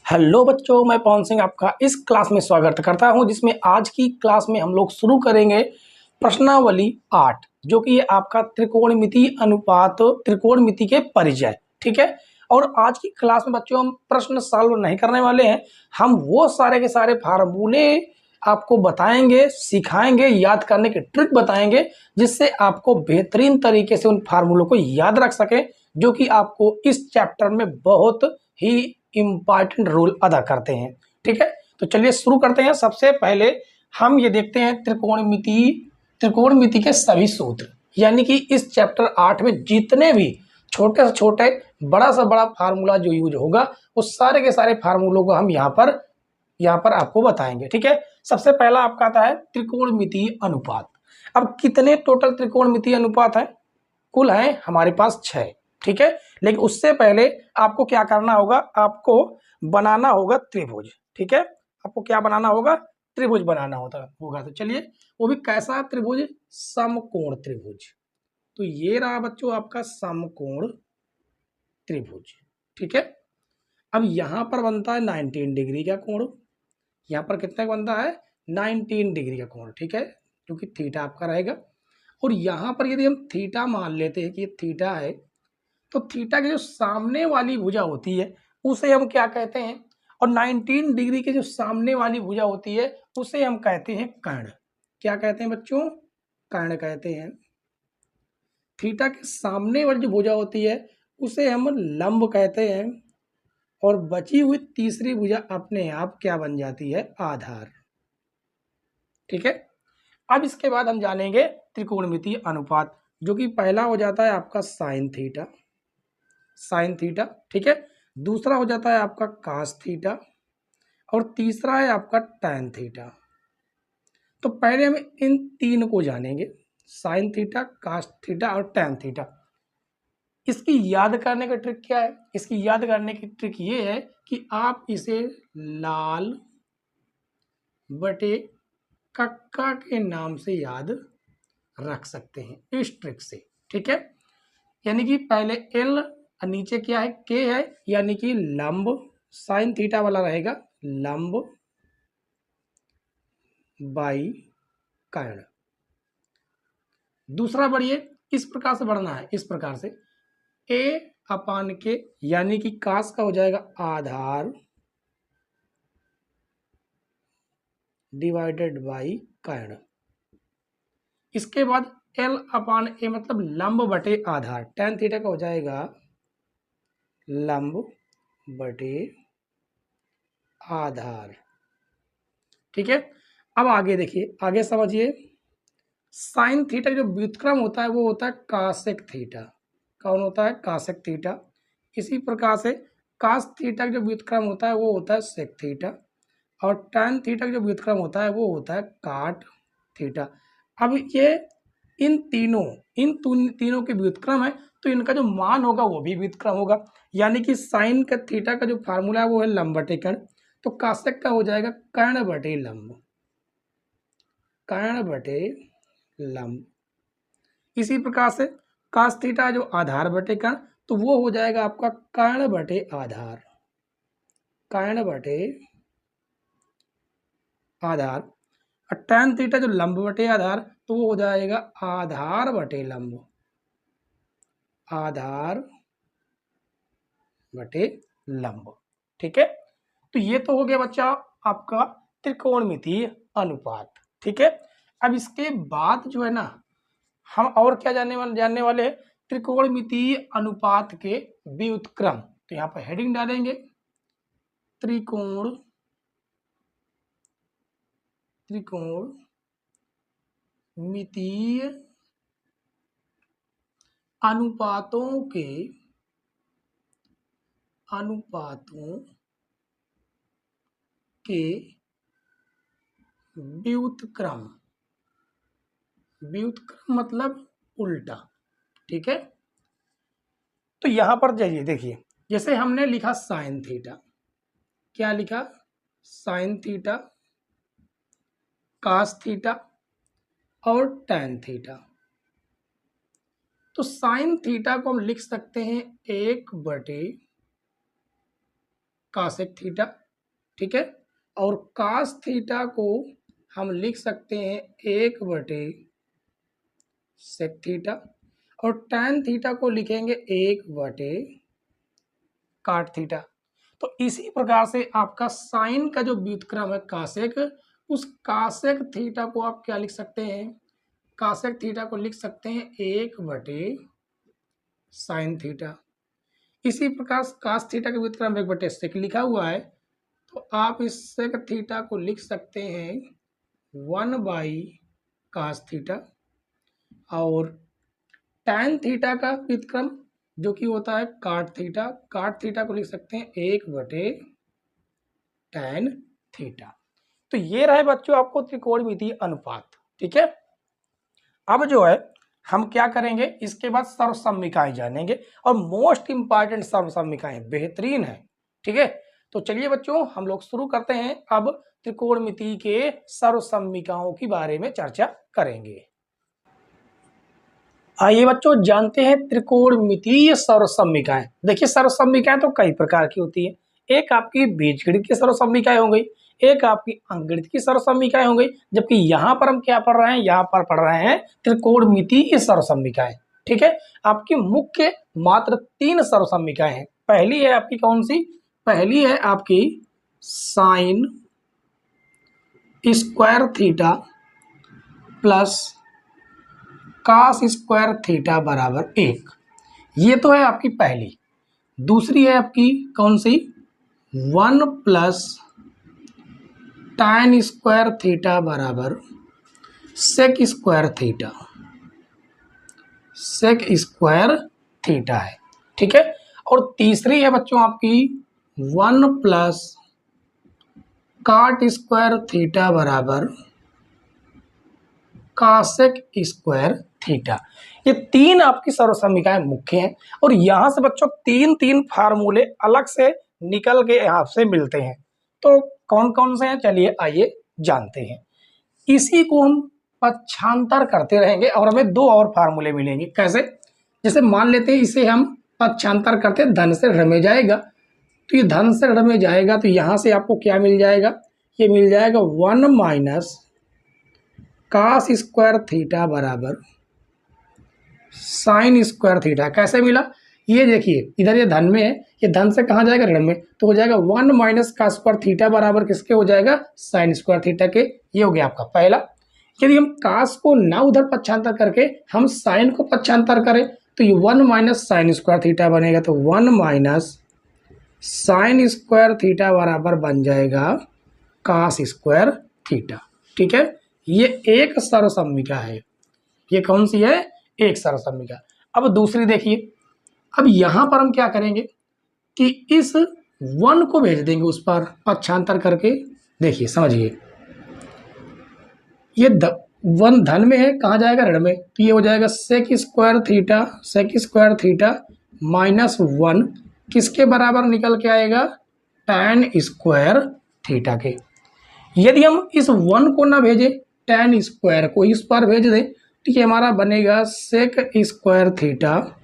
Hello बच्चों, मैं पवन सिंह आपका इस क्लास में स्वागत करता हूं, जिसमें आज की क्लास में हम लोग शुरू करेंगे प्रश्नावली 8, जो कि ये आपका त्रिकोणमिति अनुपात त्रिकोणमिति के परिचय। ठीक है। और आज की क्लास में बच्चों हम प्रश्न सॉल्व नहीं करने वाले हैं, हम वो सारे के सारे फार्मूले आपको बताएंगे, सिखाएंगे, याद करने की ट्रिक बताएंगे, जिससे आपको बेहतरीन तरीके से उन फार्मूलों को याद रख सके, जो कि आपको इस चैप्टर में बहुत ही इंपॉर्टेंट रोल अदा करते हैं। ठीक है, तो चलिए शुरू करते हैं। सबसे पहले हम ये देखते हैं त्रिकोणमिति के सभी सूत्र, यानी कि इस चैप्टर 8 में जितने भी छोटे से छोटे बड़ा से बड़ा फार्मूला जो यूज होगा, उस सारे के सारे फार्मूलों को हम यहाँ पर आपको बताएंगे। ठीक है, सबसे पहला आपका आता है त्रिकोणमितीय अनुपात। अब कितने टोटल त्रिकोणमितीय अनुपात है? कुल है हमारे पास 6। ठीक है, लेकिन उससे पहले आपको क्या करना होगा? आपको बनाना होगा त्रिभुज। ठीक है, आपको क्या बनाना होगा? त्रिभुज बनाना होगा। तो चलिए, वो भी कैसा त्रिभुज? समकोण त्रिभुज। तो ये रहा बच्चों आपका समकोण त्रिभुज। ठीक है, अब यहां पर बनता है 19 डिग्री का कोण। यहाँ पर कितना बनता है? 19 डिग्री का कोण। ठीक है, क्योंकि थीटा आपका रहेगा। और यहाँ पर यदि हम थीटा मान लेते हैं कि ये थीटा है, तो थीटा की जो सामने वाली भुजा होती है उसे हम क्या कहते हैं? और 19 डिग्री की जो सामने वाली भुजा होती है उसे हम कहते हैं कर्ण। क्या कहते हैं बच्चों? कर्ण कहते हैं। थीटा के सामने वाली जो भुजा होती है उसे हम लंब कहते हैं। और बची हुई तीसरी भुजा अपने आप क्या बन जाती है? आधार। ठीक है, अब इसके बाद हम जानेंगे त्रिकोणमितीय अनुपात, जो कि पहला हो जाता है आपका साइन थीटा। साइन थीटा, ठीक है। दूसरा हो जाता है आपका कास थीटा, और तीसरा है आपका टैन थीटा। तो पहले हम इन तीन को जानेंगे, साइन थीटा, कास थीटा और टैन थीटा। इसकी याद करने का ट्रिक क्या है? इसकी याद करने की ट्रिक ये है कि आप इसे लाल बटे कक्का के नाम से याद रख सकते हैं इस ट्रिक से। ठीक है, यानी कि पहले एल, नीचे क्या है? के है, यानी कि लंब। साइन थीटा वाला रहेगा लंब बाई कर्ण। दूसरा बढ़िए, इस प्रकार से बढ़ना है, इस प्रकार से ए अपान के, यानी कि कास का हो जाएगा आधार डिवाइडेड बाई कर्ण। इसके बाद एल अपान ए मतलब लंब बटे आधार। टैन थीटा का हो जाएगा लंब बटे आधार। ठीक है, अब आगे देखिए, आगे समझिए। साइन थीटा जो व्युत्क्रम होता है वो होता है कासेक थीटा। कौन होता है? कासेक थीटा। इसी प्रकार से कास थीटा का जो व्युत्क्रम होता है वो होता है सेक थीटा। और टैन थीटा का जो व्युत्क्रम होता है वो होता है काट थीटा। अब ये तीनों के व्युत्क्रम है, तो इनका जो मान होगा वो भी व्युत्क्रम होगा। यानी कि साइन का थीटा का जो फार्मूला है वो है लंब बटे कर्ण, तो कासेक का हो जाएगा कर्ण बटे लंब। कर्ण बटे लंब। इसी प्रकार से कास थीटा जो आधार बटे कर्ण, तो वो हो जाएगा आपका कर्ण बटे आधार। कर्ण बटे आधार। और टैन थीटा जो लंब बटे आधार, तो वो हो जाएगा आधार बटे लंब। आधार बटे लंब। ठीक है, तो ये तो हो गया बच्चा आपका त्रिकोणमितीय अनुपात। ठीक है, अब इसके बाद जो है ना, हम और क्या जानने वाले हैं? त्रिकोणमितीय अनुपात के व्युत्क्रम। तो यहाँ पर हेडिंग डालेंगे त्रिकोणमितीय अनुपातों के व्युत्क्रम। व्युत्क्रम मतलब उल्टा। ठीक है, तो यहां पर जाइए, देखिए, जैसे हमने लिखा साइन थीटा, क्या लिखा? साइन थीटा, कास थीटा और टैन थीटा। तो साइन थीटा को हम लिख सकते हैं 1 बटे कासेक थीटा, ठीक है। और कास थीटा को हम लिख सकते हैं 1/सेक थीटा, और टैन थीटा को लिखेंगे 1/काट थीटा। तो इसी प्रकार से आपका साइन का जो व्युत्क्रम है कासेक, उस कासेक थीटा को आप क्या लिख सकते हैं, कासेक थीटा को लिख सकते हैं 1/साइन थीटा। इसी प्रकार कास थीटा के व्युत्क्रम 1/सेक लिखा हुआ है, तो आप इस सेक थीटा को लिख सकते हैं 1/कास थीटा। और टैन थीटा का व्युत्क्रम जो कि होता है काट थीटा, काट थीटा को लिख सकते हैं 1/टैन थीटा। तो ये रहे बच्चों आपको त्रिकोणमितीय अनुपात, ठीक है। अब जो है हम क्या करेंगे, इसके बाद सर्वसम्मिकाएं जानेंगे, और मोस्ट इंपॉर्टेंट सर्वसम्मिकाएं बेहतरीन है, ठीक है। तो चलिए बच्चों हम लोग शुरू करते हैं, अब त्रिकोणमिति के सर्वसम्मिकाओं के बारे में चर्चा करेंगे। आइए बच्चों जानते हैं त्रिकोणमितीय सर्वसम्मिकाएं। देखिए सर्वसम्मिकाएं तो कई प्रकार की होती है, एक आपकी बीजगणित की सर्वसम्मिकाएं हो गई, एक आपकी अंकगणित की सर्वसम्मिकाएं हो गई, जबकि यहाँ पर हम क्या पढ़ रहे हैं, यहाँ पर पढ़ रहे हैं त्रिकोणमितीय सर्वसम्मिकाएं, ठीक है। आपकी मुख्य मात्र 3 सर्वसम्मिकाएं हैं। पहली है आपकी कौन सी, पहली है आपकी sine square theta plus cos square theta बराबर 1, ये तो है आपकी पहली। दूसरी है आपकी कौन सी, 1 प्लस टैन स्क्वायर थीटा बराबर sec square theta, sec square theta है, ठीक है। और तीसरी है बच्चों आपकी 1 प्लस काट स्क्वायर थीटा बराबर कासेक स्क्वायर थीटा। ये 3 आपकी सर्वसम्मिकाएं मुख्य हैं, और यहां से बच्चों 3 फार्मूले अलग से निकल के यहाँ से मिलते हैं। तो कौन कौन से हैं, चलिए आइए जानते हैं। इसी को हम पक्षांतर करते रहेंगे और हमें 2 और फार्मूले मिलेंगे। कैसे, जैसे मान लेते हैं इसे हम पक्षांतर करते हैं, धन से ऋण में जाएगा, तो ये धन से ऋण में जाएगा, तो यहाँ से आपको क्या मिल जाएगा, ये मिल जाएगा 1 माइनस कास स्क्वायर थीटा बराबर साइन स्क्वायर थीटा। कैसे मिला, ये देखिए इधर ये धन में है, ये धन से कहाँ जाएगा, ऋण में, तो हो जाएगा 1 माइनस कास स्क्वायर थीटा बराबर किसके हो जाएगा, साइन स्क्वायर थीटा के। ये हो गया आपका पहला। यदि हम कास को ना उधर पक्षांतर करके हम साइन को पक्षांतर करें, तो ये 1 माइनस साइन स्क्वायर थीटा बनेगा, तो 1 माइनस साइन स्क्वायर थीटा बराबर बन जाएगा कास स्क्वायर थीटा, ठीक है। ये एक सर्वसम्मिका है, ये कौन सी है, एक सर्वसम्मिका। अब दूसरी देखिए, अब यहां पर हम क्या करेंगे कि इस 1 को भेज देंगे उस पर पक्षांतर करके। देखिए समझिए, ये 1 धन में है, कहाँ जाएगा, ऋण में, तो ये हो जाएगा sec square theta, sec square theta minus 1 किसके बराबर निकल के आएगा, टैन स्क्वायर थीटा के। यदि हम इस 1 को ना भेजें, टैन स्क्वायर को इस पर भेज दें, तो ये हमारा बनेगा sec square theta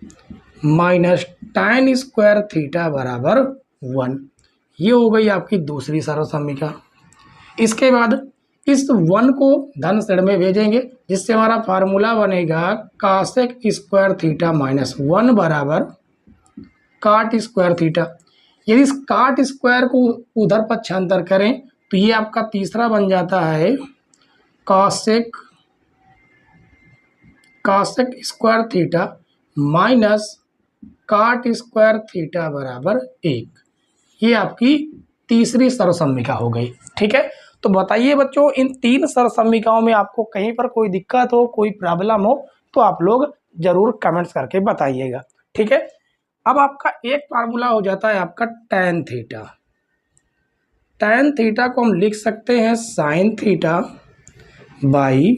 minus tan square theta बराबर 1। ये हो गई आपकी दूसरी सर्वसम्मिका। इसके बाद इस 1 को धन ऋण में भेजेंगे, जिससे हमारा फार्मूला बनेगा कासेक स्क्वायर थीटा माइनस 1 बराबर काट स्क्वायर थीटा। यदि इस काट स्क्वायर को उधर पक्षांतर करें, तो ये आपका तीसरा बन जाता है cosec square theta minus cot square theta बराबर 1। ये आपकी तीसरी सर्वसम्मिका हो गई, ठीक है। तो बताइए बच्चों, इन 3 सर्वसम्मिकाओं में आपको कहीं पर कोई दिक्कत हो, कोई प्रॉब्लम हो, तो आप लोग जरूर कमेंट्स करके बताइएगा, ठीक है। अब आपका एक फार्मूला हो जाता है आपका टैन थीटा। टैन थीटा को हम लिख सकते हैं sine theta by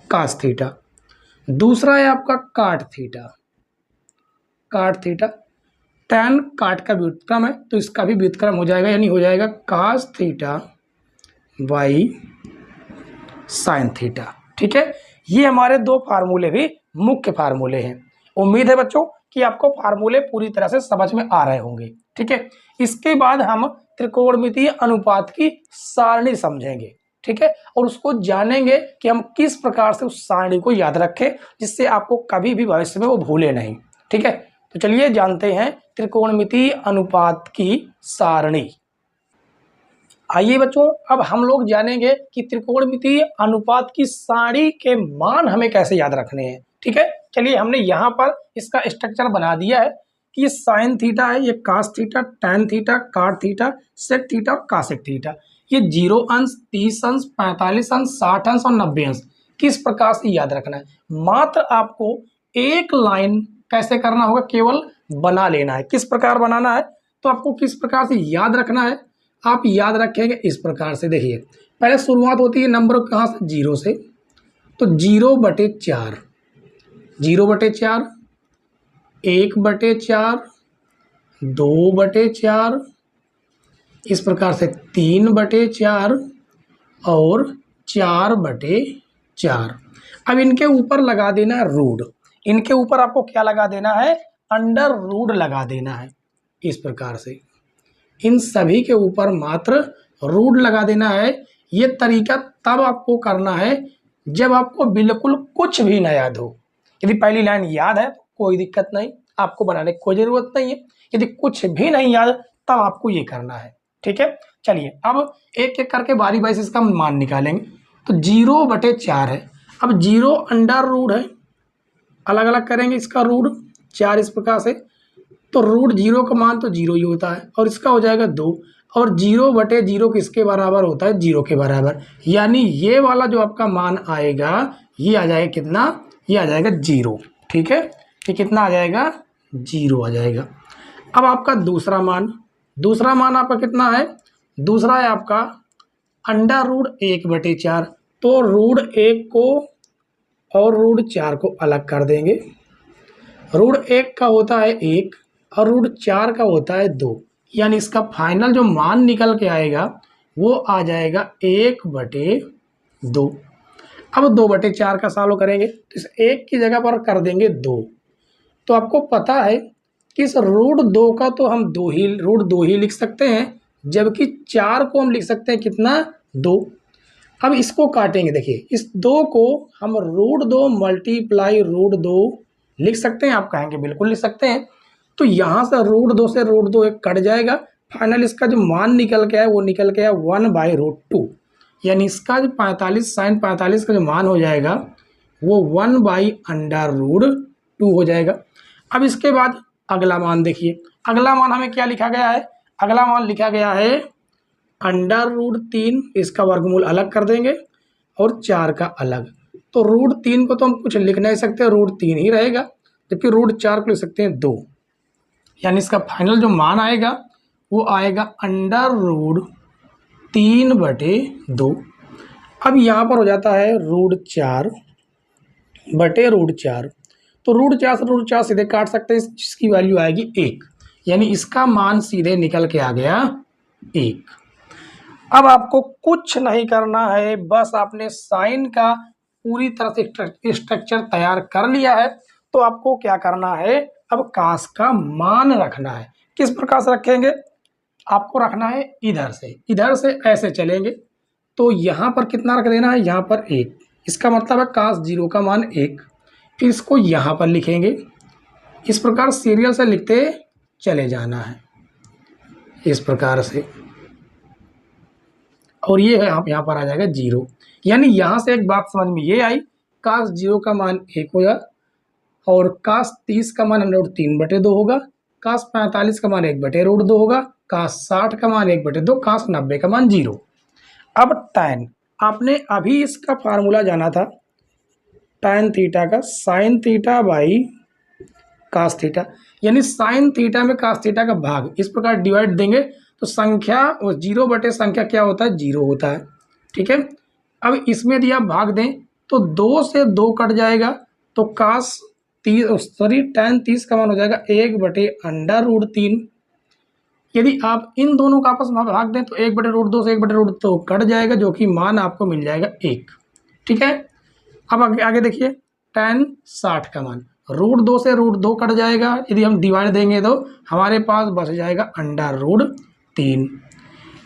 cos theta. दूसरा है आपका काट थीटा, काट थीटा, टैन काट का व्युत्क्रम है, तो इसका भी व्युत्क्रम हो जाएगा, यानी हो जाएगा cos theta by sine theta, ठीक है। ये हमारे 2 फार्मूले भी मुख्य फार्मूले हैं। उम्मीद है बच्चों कि आपको फार्मूले पूरी तरह से समझ में आ रहे होंगे, ठीक है। इसके बाद हम त्रिकोणमितीय अनुपात की सारणी समझेंगे, ठीक है, और उसको जानेंगे कि हम किस प्रकार से उस सारणी को याद रखें जिससे आपको कभी भी भविष्य में वो भूले नहीं, ठीक है। तो चलिए जानते हैं त्रिकोणमितीय अनुपात की सारणी। आइए बच्चों, अब हम लोग जानेंगे कि त्रिकोणमितीय अनुपात की सारणी के मान हमें कैसे याद रखने हैं, ठीक है। चलिए, हमने यहाँ पर इसका स्ट्रक्चर बना दिया है कि ये साइन थीटा है, ये कास थीटा, टैन थीटा, काट थीटा, सेक थीटा और कासेक थीटा। ये 0 अंश, 30 अंश, 45 अंश, 60 अंश और 90 अंश किस प्रकार से याद रखना है। मात्र आपको एक लाइन कैसे करना होगा, केवल बना लेना है। किस प्रकार बनाना है, तो आपको किस प्रकार से याद रखना है, आप याद रखेंगे इस प्रकार से। देखिए, पहले शुरुआत होती है नंबर कहाँ से, 0 से, तो 0/4, 0/4, 1/4, 2/4, इस प्रकार से 3/4 और 4/4। अब इनके ऊपर लगा देना है रूट। इनके ऊपर आपको क्या लगा देना है, अंडर रूट लगा देना है। इस प्रकार से इन सभी के ऊपर मात्र रूट लगा देना है। ये तरीका तब आपको करना है जब आपको बिल्कुल कुछ भी ना याद हो। यदि पहली लाइन याद है तो कोई दिक्कत नहीं, आपको बनाने की कोई ज़रूरत नहीं है। यदि कुछ भी नहीं याद तब आपको ये करना है, ठीक है। चलिए, अब एक एक करके बारी बारी से इसका मान निकालेंगे। तो 0/4 है, अब 0 अंडर रूट है, अलग अलग करेंगे इसका रूट 4 इस प्रकार से। तो रूट 0 का मान तो 0 ही होता है और इसका हो जाएगा 2, और 0/0 किसके बराबर होता है, 0 के बराबर। यानी ये वाला जो आपका मान आएगा ये आ जाएगा कितना, ये आ जाएगा 0, ठीक है। ये कितना आ जाएगा, 0 आ जाएगा। अब आपका दूसरा मान आपका कितना है, दूसरा है आपका अंडर रूट 1/4। तो रूट 1 को और रूट 4 को अलग कर देंगे। रूट 1 का होता है 1 और रूट 4 का होता है 2। यानी इसका फाइनल जो मान निकल के आएगा वो आ जाएगा 1/2। अब 2/4 का सॉल्व करेंगे तो इस 1 की जगह पर कर देंगे 2। तो आपको पता है कि इस रूट 2 का तो हम रूट 2 ही लिख सकते हैं, जबकि 4 को हम लिख सकते हैं कितना, 2। अब इसको काटेंगे। देखिए, इस 2 को हम रूट 2 मल्टीप्लाई रूट 2 लिख सकते हैं, आप कहेंगे बिल्कुल लिख सकते हैं। तो यहाँ से रूट 2 से रूट 2 एक कट जाएगा, फाइनल इसका जो मान निकल के आया वो निकल के आया 1/√2। यानी इसका जो 45 sin 45 का जो मान हो जाएगा वो 1/√2 हो जाएगा। अब इसके बाद अगला मान देखिए, अगला मान हमें क्या लिखा गया है, अगला मान लिखा गया है √3, इसका वर्गमूल अलग कर देंगे और 4 का अलग। तो √3 को तो हम कुछ लिख नहीं सकते, √3 ही रहेगा, जबकि √4 को लिख सकते हैं 2। यानी इसका फाइनल जो मान आएगा वो आएगा √3/2। अब यहाँ पर हो जाता है √4/√4। तो √4 से √4 सीधे काट सकते हैं, जिसकी वैल्यू आएगी 1। यानी इसका मान सीधे निकल के आ गया 1। अब आपको कुछ नहीं करना है, बस आपने साइन का पूरी तरह से स्ट्रक्चर तैयार कर लिया है। तो आपको क्या करना है, अब कास का मान रखना है। किस प्रकार से रखेंगे, आपको रखना है इधर से ऐसे चलेंगे। तो यहाँ पर कितना रख देना है, यहाँ पर 1। इसका मतलब है कास 0 का मान 1। फिर इसको यहाँ पर लिखेंगे, इस प्रकार सीरियल से लिखते चले जाना है इस प्रकार से। और ये है यहाँ पर आ जाएगा 0। यानी यहाँ से एक बात समझ में ये आई, कास 0 का मान 1 होगा और कास 30 का मान 3/2 होगा, कास 45 का मान 1/√2 होगा, कास 60 का मान 1/2, कास 90 का मान 0। अब टैन, आपने अभी इसका फार्मूला जाना था, टैन थीटा का sine theta by cos theta. यानी साइन थीटा में कास थीटा का भाग इस प्रकार डिवाइड देंगे तो संख्या 0 संख्या क्या होता है, 0 होता है, ठीक है। अब इसमें यदि आप भाग दें तो 2 से 2 कट जाएगा, तो कास टैन 30 का मान हो जाएगा 1/√3। यदि आप इन दोनों का आपस में भाग दें तो 1/√2 से 1/√2 कट जाएगा, जो कि मान आपको मिल जाएगा 1, ठीक है। अब आगे देखिए, टैन 60 का मान, √2 से √2 कट जाएगा, यदि हम डिवाइड देंगे तो हमारे पास बच जाएगा √3।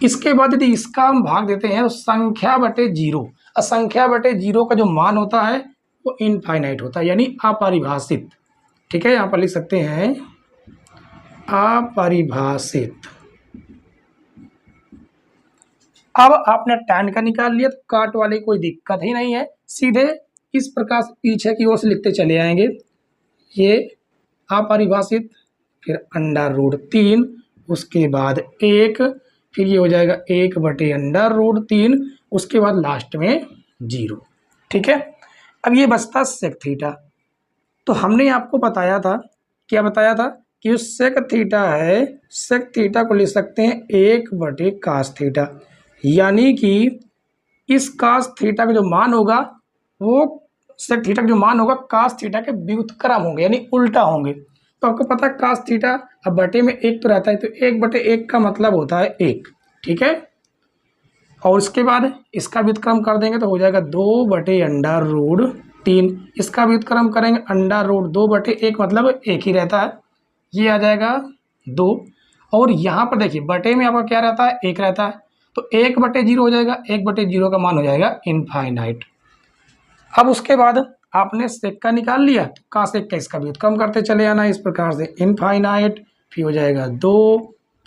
इसके बाद यदि इसका हम भाग देते हैं तो संख्या बटे जीरो, और संख्या बटे जीरो का जो मान होता है वो इनफाइनाइट होता है, यानी अपरिभाषित। ठीक है, यहाँ पर लिख सकते हैं अपरिभाषित। अब आपने tan का निकाल लिया तो काट वाली कोई दिक्कत ही नहीं है, सीधे इस प्रकार से पीछे की ओर से लिखते चले आएंगे। ये अपरिभाषित, फिर √3, उसके बाद 1, फिर ये हो जाएगा 1/√3, उसके बाद लास्ट में 0। ठीक है, अब ये बचता सेक थीटा। तो हमने आपको बताया था, क्या बताया था कि जो सेक थीटा है, सेक थीटा को लिख सकते हैं 1/cos थीटा, यानी कि इस cos थीटा का जो मान होगा वो सेक थीटा का जो मान होगा cos थीटा के व्युत्क्रम होंगे, यानी उल्टा होंगे। तो आपको पता है cos थीटा अब बटे में 1 तो रहता है, तो 1/1 का मतलब होता है 1। ठीक है, और उसके बाद इसका व्युत्क्रम कर देंगे तो हो जाएगा 2/√3। इसका व्युत्क्रम करेंगे √2/1, मतलब 1 ही रहता है, ये आ जाएगा 2। और यहाँ पर देखिए बटे में आपका क्या रहता है, 1 रहता है, तो 1/0 हो जाएगा, 1/0 का मान हो जाएगा इनफाइनाइट। अब उसके बाद आपने सेक का निकाल लिया, तो का सेक का इसका व्युत्क्रम करते चले आना इस प्रकार से, इनफाइनाइट, फिर हो जाएगा 2,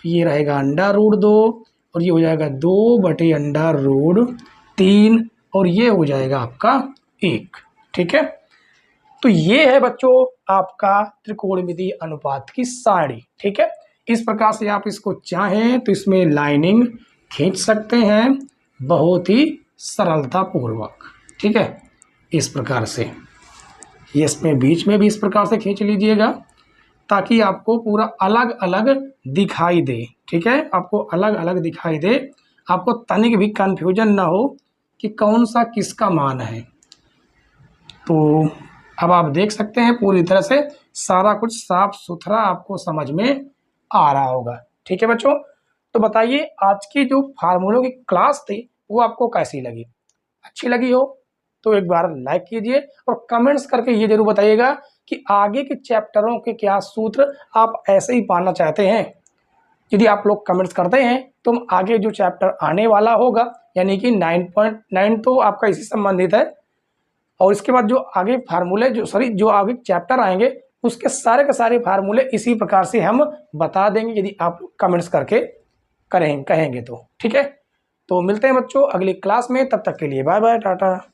फिर ये रहेगा √2, और ये हो जाएगा 2/√3, और ये हो जाएगा आपका 1। ठीक है, तो ये है बच्चों आपका त्रिकोणमितीय अनुपात की सारणी। ठीक है, इस प्रकार से आप इसको चाहें तो इसमें लाइनिंग खींच सकते हैं बहुत ही सरलता पूर्वक। ठीक है, इस प्रकार से ये इसमें बीच में भी इस प्रकार से खींच लीजिएगा ताकि आपको पूरा अलग अलग दिखाई दे। ठीक है, आपको अलग अलग दिखाई दे, आपको तनिक भी कंफ्यूजन ना हो कि कौन सा किसका मान है। तो अब आप देख सकते हैं पूरी तरह से सारा कुछ साफ सुथरा आपको समझ में आ रहा होगा। ठीक है बच्चों, तो बताइए आज की जो फार्मूलों की क्लास थी वो आपको कैसी लगी? अच्छी लगी हो तो एक बार लाइक कीजिए और कमेंट्स करके ये जरूर बताइएगा कि आगे के चैप्टरों के क्या सूत्र आप ऐसे ही पाना चाहते हैं। यदि आप लोग कमेंट्स करते हैं तो हम आगे जो चैप्टर आने वाला होगा, यानी कि 9.9 तो आपका इसी संबंधित है, और इसके बाद जो आगे फार्मूले जो आगे चैप्टर आएंगे उसके सारे के सारे फार्मूले इसी प्रकार से हम बता देंगे, यदि आप कमेंट्स करके कहेंगे तो। ठीक है, तो मिलते हैं बच्चों अगली क्लास में, तब तक के लिए बाय बाय, टाटा।